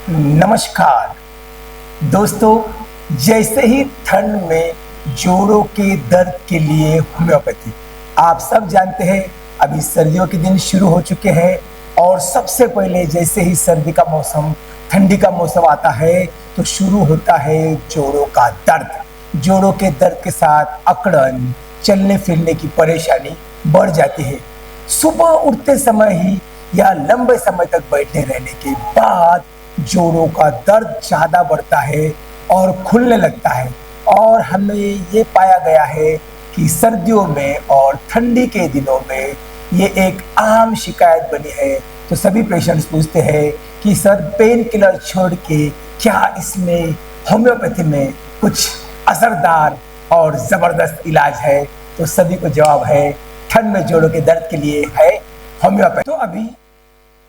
नमस्कार दोस्तों। जैसे ही ठंड में जोड़ों के दर्द के लिए होम्योपैथी, आप सब जानते हैं अभी सर्दियों के दिन शुरू हो चुके हैं और सबसे पहले जैसे ही सर्दी का मौसम, ठंडी का मौसम आता है तो शुरू होता है जोड़ों का दर्द। जोड़ों के दर्द के साथ अकड़न, चलने फिरने की परेशानी बढ़ जाती है। सुबह उठते समय ही या लंबे समय तक बैठे रहने के बाद जोड़ों का दर्द ज़्यादा बढ़ता है और खुलने लगता है। और हमें ये पाया गया है कि सर्दियों में और ठंडी के दिनों में ये एक आम शिकायत बनी है। तो सभी पेशेंट्स पूछते हैं कि सर, पेन किलर छोड़ के क्या इसमें होम्योपैथी में कुछ असरदार और ज़बरदस्त इलाज है? तो सभी को जवाब है, ठंड में जोड़ों के दर्द के लिए है होम्योपैथी। तो अभी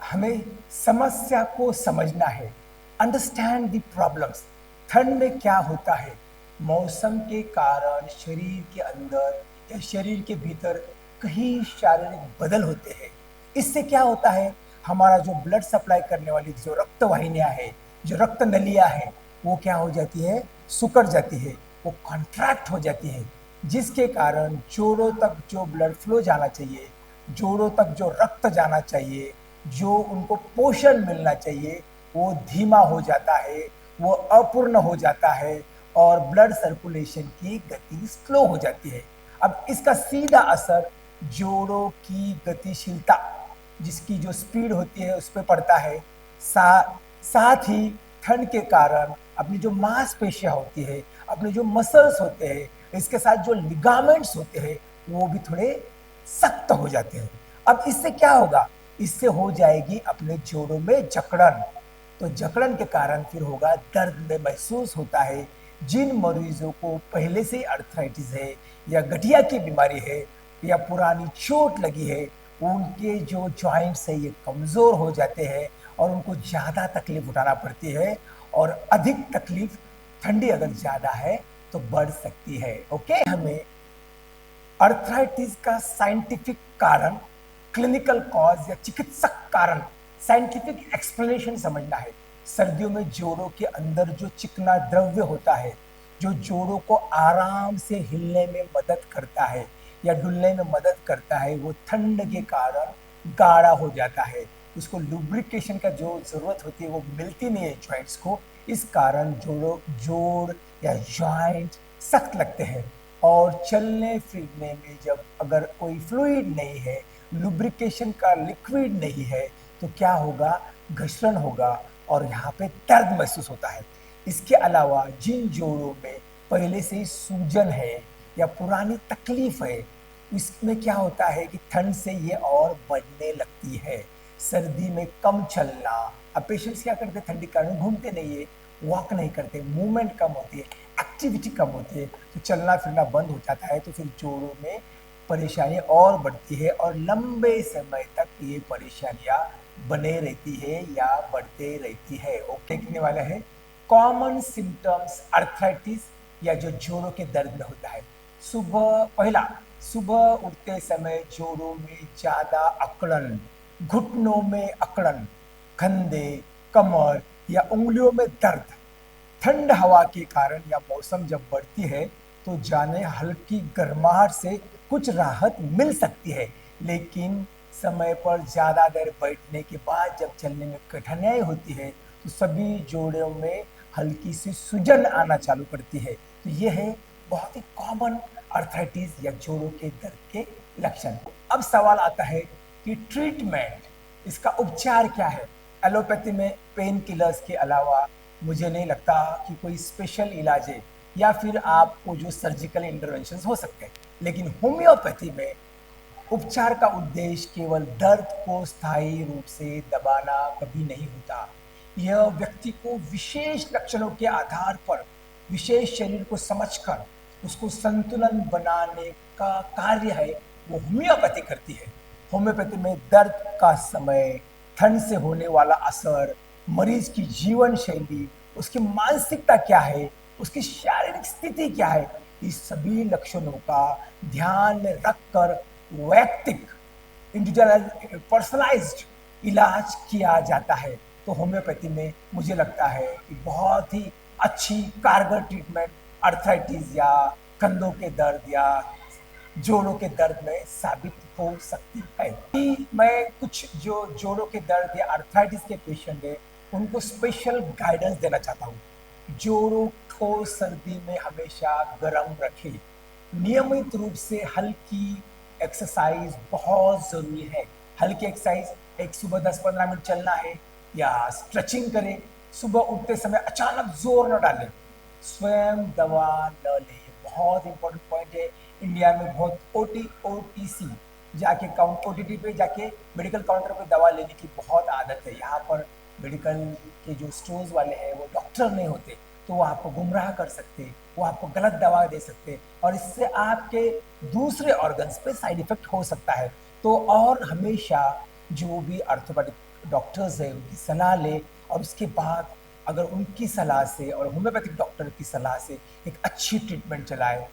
हमें समस्या को समझना है, अंडरस्टैंड द प्रॉब्लम्स। ठंड में क्या होता है? मौसम के कारण शरीर के अंदर या शरीर के भीतर कई शारीरिक बदल होते हैं। इससे क्या होता है, हमारा जो ब्लड सप्लाई करने वाली जो रक्त वाहिनियां है, जो रक्त नलियां है, वो क्या हो जाती है, सिकुड़ जाती है, वो कॉन्ट्रैक्ट हो जाती है, जिसके कारण जोड़ों तक जो ब्लड फ्लो जाना चाहिए, जोड़ों तक जो रक्त जाना चाहिए, जो उनको पोषण मिलना चाहिए, वो धीमा हो जाता है, वो अपूर्ण हो जाता है और ब्लड सर्कुलेशन की गति स्लो हो जाती है। अब इसका सीधा असर जोड़ों की गतिशीलता, जिसकी जो स्पीड होती है, उस पर पड़ता है। साथ ही ठंड के कारण अपनी जो मांसपेशियां होती है, अपने जो मसल्स होते हैं, इसके साथ जो लिगामेंट्स होते हैं, वो भी थोड़े सख्त हो जाते हैं। अब इससे क्या होगा? इससे हो जाएगी अपने जोड़ों में जकड़न। तो जकड़न के कारण फिर होगा दर्द में महसूस होता है। जिन मरीजों को पहले से ही अर्थराइटिस है या गठिया की बीमारी है या पुरानी चोट लगी है, उनके जो जॉइंट्स है ये कमज़ोर हो जाते हैं और उनको ज़्यादा तकलीफ उठाना पड़ती है। और अधिक तकलीफ ठंडी अगर ज़्यादा है तो बढ़ सकती है। ओके, हमें अर्थराइटिस का साइंटिफिक कारण, क्लिनिकल कॉज या चिकित्सक कारण, साइंटिफिक एक्सप्लेनेशन समझना है। सर्दियों में जोड़ों के अंदर जो चिकना द्रव्य होता है, जो जोड़ों को आराम से हिलने में मदद करता है या डुलने में मदद करता है, वो ठंड के कारण गाढ़ा हो जाता है। उसको लुब्रिकेशन का जो जरूरत होती है वो मिलती नहीं है जॉइंट्स को। इस कारण जोड़ या जॉइंट सख्त लगते हैं। और चलने फिरने में जब अगर कोई फ्लूइड नहीं है, लुब्रिकेशन का लिक्विड नहीं है, तो क्या होगा? घर्षण होगा और यहाँ पे दर्द महसूस होता है। इसके अलावा जिन जोड़ों में पहले से ही सूजन है या पुरानी तकलीफ है, इसमें क्या होता है कि ठंड से ये और बढ़ने लगती है। सर्दी में कम चलना, अब पेशेंट्स क्या करते हैं, ठंडी के कारण घूमते नहीं है, वॉक नहीं करते, मूवमेंट कम होती है, एक्टिविटी कम होती है, तो चलना फिरना बंद हो जाता है। तो फिर जोड़ों में परेशानी और बढ़ती है और लंबे समय तक ये परेशानियां बने रहती है या बढ़ते रहती है। ओके, लिखने वाला है कॉमन सिम्टम्स अर्थराइटिस या जो जोड़ों के दर्द में होता है। पहला, सुबह उठते समय जोड़ों में ज्यादा अकड़न, घुटनों में अकड़न, कंधे, कमर या उंगलियों में दर्द। ठंड हवा के कारण या मौसम जब बढ़ती है तो जाने हल्की गर्माहट से कुछ राहत मिल सकती है, लेकिन समय पर ज़्यादा देर बैठने के बाद जब चलने में कठिनाई होती है तो सभी जोड़ों में हल्की सी सूजन आना चालू करती है। तो यह है बहुत ही कॉमन अर्थराइटिस या जोड़ों के दर्द के लक्षण। अब सवाल आता है कि ट्रीटमेंट, इसका उपचार क्या है? एलोपैथी में पेन किलर्स के अलावा मुझे नहीं लगता कि कोई स्पेशल इलाज है, या फिर आपको जो सर्जिकल इंटरवेंशन हो सकते हैं। लेकिन होम्योपैथी में उपचार का उद्देश्य केवल दर्द को स्थायी रूप से दबाना कभी नहीं होता। यह व्यक्ति को विशेष लक्षणों के आधार पर विशेष शरीर को समझकर उसको संतुलन बनाने का कार्य है, वो होम्योपैथी करती है। होम्योपैथी में दर्द का समय, ठंड से होने वाला असर, मरीज की जीवन शैली, उसकी मानसिकता क्या है, उसकी शारीरिक स्थिति क्या है, इस सभी लक्षणों का ध्यान में रखकर वैयक्तिक, इंडिविजुअल, पर्सनलाइज्ड इलाज किया जाता है। तो होम्योपैथी में मुझे लगता है कि बहुत ही अच्छी कारगर ट्रीटमेंट अर्थराइटिस या कंधों के दर्द या जोड़ों के दर्द में साबित हो सकती है। कि मैं कुछ जो जोड़ों के दर्द या अर्थराइटिस के पेशेंट है उनको स्पेशल गाइडेंस देना चाहता हूँ। जोड़ों को सर्दी में हमेशा गर्म रखें। नियमित रूप से हल्की एक्सरसाइज बहुत जरूरी है। हल्की एक्सरसाइज एक सुबह 10-15 मिनट चलना है या स्ट्रेचिंग करें। सुबह उठते समय अचानक जोर न डालें। स्वयं दवा न लें, बहुत इंपॉर्टेंट पॉइंट है। इंडिया में बहुत ओटीसी जाके ओटीटी पे जाके मेडिकल काउंटर पे दवा लेने की बहुत आदत है। यहाँ पर मेडिकल के जो स्टोर्स वाले हैं वो डॉक्टर नहीं होते, तो वो आपको गुमराह कर सकते, वो आपको गलत दवा दे सकते और इससे आपके दूसरे ऑर्गन्स पे साइड इफेक्ट हो सकता है। तो और हमेशा जो भी ऑर्थोपेडिक डॉक्टर्स है उनकी सलाह ले और उसके बाद अगर उनकी सलाह से और होम्योपैथिक डॉक्टर की सलाह से एक अच्छी ट्रीटमेंट चलाए